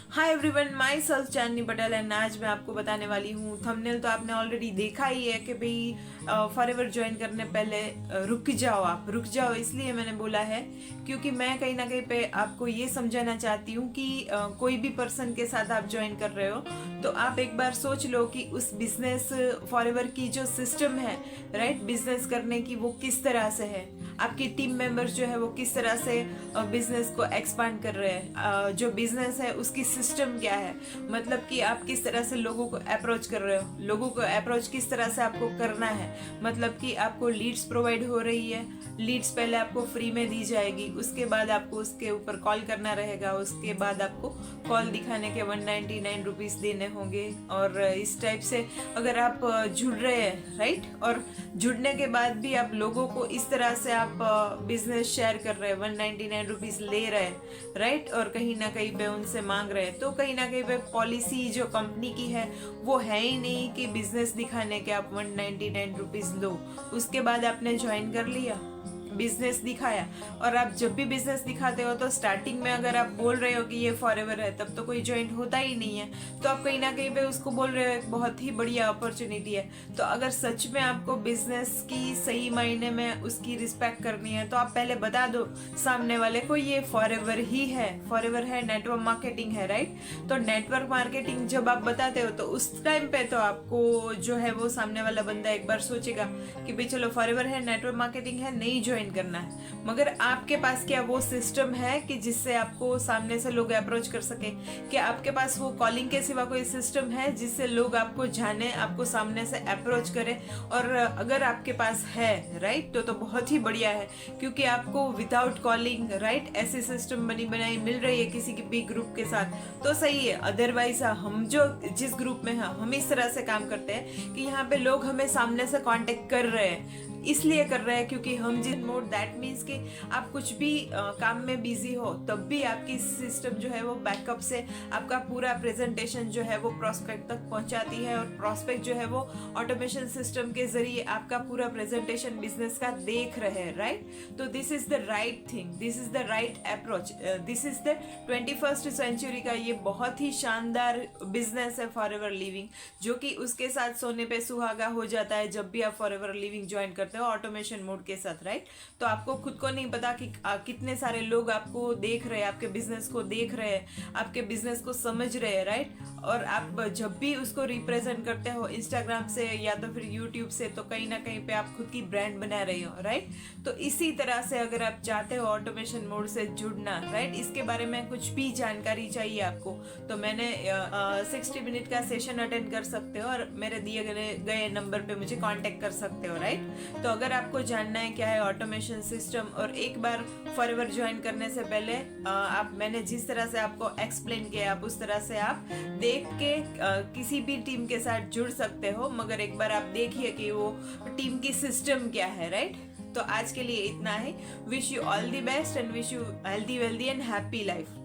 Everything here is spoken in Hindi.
Hi everyone, my self Chandni Patel and आज मैं आपको बताने वाली हूँ। थंबनेल तो आपने ऑलरेडी देखा ही है कि भाई फॉरएवर ज्वाइन करने पहले रुक जाओ। आप रुक जाओ इसलिए मैंने बोला है क्योंकि मैं कहीं ना कहीं पे आपको ये समझाना चाहती हूँ कि कोई भी पर्सन के साथ आप ज्वाइन कर रहे हो तो आप एक बार सोच लो कि उस बिजनेस फॉरएवर की जो सिस्टम है, राइट, बिजनेस करने की, वो किस तरह से है। आपकी टीम मेंबर्स जो है वो किस तरह से बिजनेस को एक्सपांड कर रहे हैं। जो बिजनेस है उसकी सिस्टम क्या है, मतलब कि आप किस तरह से लोगों को अप्रोच कर रहे हो, लोगों को अप्रोच किस तरह से आपको करना है। मतलब कि आपको लीड्स प्रोवाइड हो रही है, लीड्स पहले आपको फ्री में दी जाएगी, उसके बाद आपको उसके ऊपर कॉल करना रहेगा, उसके बाद आपको कॉल दिखाने के 199 रुपीज देने होंगे। और इस टाइप से अगर आप जुड़ रहे हैं, राइट, और जुड़ने के बाद भी आप लोगों को इस तरह से आप बिजनेस शेयर कर रहे हैं, 199 रुपीज ले रहे हैं, राइट, और कहीं ना कहीं पे उनसे मांग रहे हैं, तो कहीं ना कहीं पे पॉलिसी जो कंपनी की है वो है ही नहीं कि बिजनेस दिखाने के आप 199 रुपीज लो। उसके बाद आपने ज्वाइन कर लिया, बिजनेस दिखाया, और आप जब भी बिजनेस दिखाते हो तो स्टार्टिंग में अगर आप बोल रहे हो कि ये फॉरएवर है तब तो कोई ज्वाइन होता ही नहीं है, तो आप कहीं ना कहीं पे उसको बोल रहे हो एक बहुत ही बढ़िया अपॉर्चुनिटी है। तो अगर सच में आपको बिजनेस की सही मायने में उसकी रिस्पेक्ट करनी है तो आप पहले बता दो सामने वाले को ये फॉरएवर ही है, फॉरएवर है, नेटवर्क मार्केटिंग है, राइट। तो नेटवर्क मार्केटिंग जब आप बताते हो तो उस टाइम पे तो आपको जो है वो सामने वाला बंदा एक बार सोचेगा कि भाई चलो फॉरएवर है, नेटवर्क मार्केटिंग है, नहीं ज्वाइन करना है। मगर आपके पास क्या वो सिस्टम है कि जिससे आपको सामने से लोग अप्रोच कर सके? क्या आपके पास वो कॉलिंग के सिवा कोई सिस्टम है जिससे लोग आपको जाने, आपको सामने से अप्रोच करें? और अगर आपके पास है, राइट, तो बहुत ही बढ़िया है, क्योंकि आपको विदाउट कॉलिंग, राइट, ऐसी सिस्टम बनी बनाई मिल रही है किसी के भी ग्रुप के साथ तो सही है। अदरवाइज हम जो जिस ग्रुप में हैं हम इस तरह से काम करते हैं कि यहाँ पे लोग हमें सामने से कांटेक्ट कर रहे हैं, इसलिए कर रहे हैं क्योंकि हम जिस मोड, दैट मीन्स कि आप कुछ भी काम में बिजी हो तब भी आपकी सिस्टम जो है वो बैकअप से आपका पूरा प्रेजेंटेशन जो है वो प्रोस्पेक्ट तक पहुंचाती है, और प्रोस्पेक्ट जो है वो ऑटोमेशन सिस्टम के जरिए आपका पूरा प्रेजेंटेशन बिजनेस का देख रहे हैं, राइट। तो this is the right thing, this is the right approach, this is the 21st century का ये बहुत ही शानदार बिजनेस है फॉरएवर लिविंग, जो कि उसके साथ सोने पे सुहागा हो जाता है जब भी आप फॉरएवर लिविंग ज्वाइन करते हो ऑटोमेशन मोड के साथ, राइट। तो आपको खुद को नहीं पता कि कितने सारे लोग आपको देख रहे हैं, आपके बिजनेस को देख रहे हैं, आपके बिजनेस को समझ रहे हैं, राइट। और आप जब भी उसको रिप्रेजेंट करते हो इंस्टाग्राम से या तो फिर यूट्यूब से, तो कहीं ना कहीं पे आप खुद की ब्रांड बना रहे हो, राइट। तो इसी तरह से अगर आप चाहते हो ऑटोमेशन मोड से जुड़ना, राइट, इसके बारे में कुछ भी जानकारी चाहिए आपको तो मैंने 60 मिनट का सेशन अटेंड कर सकते हो और मेरे दिए गए नंबर पे मुझे कांटेक्ट कर सकते हो, राइट। तो अगर आपको जानना है क्या है ऑटोमेशन सिस्टम, और एक बार फॉरएवर ज्वाइन करने से पहले आप, मैंने जिस तरह से आपको एक्सप्लेन किया आप उस तरह से आप देख के किसी भी टीम के साथ जुड़ सकते हो, मगर एक बार आप देखिए कि वो टीम की सिस्टम क्या है, राइट। तो आज के लिए इतना ही। Wish you all the best and wish you healthy wealthy and happy life.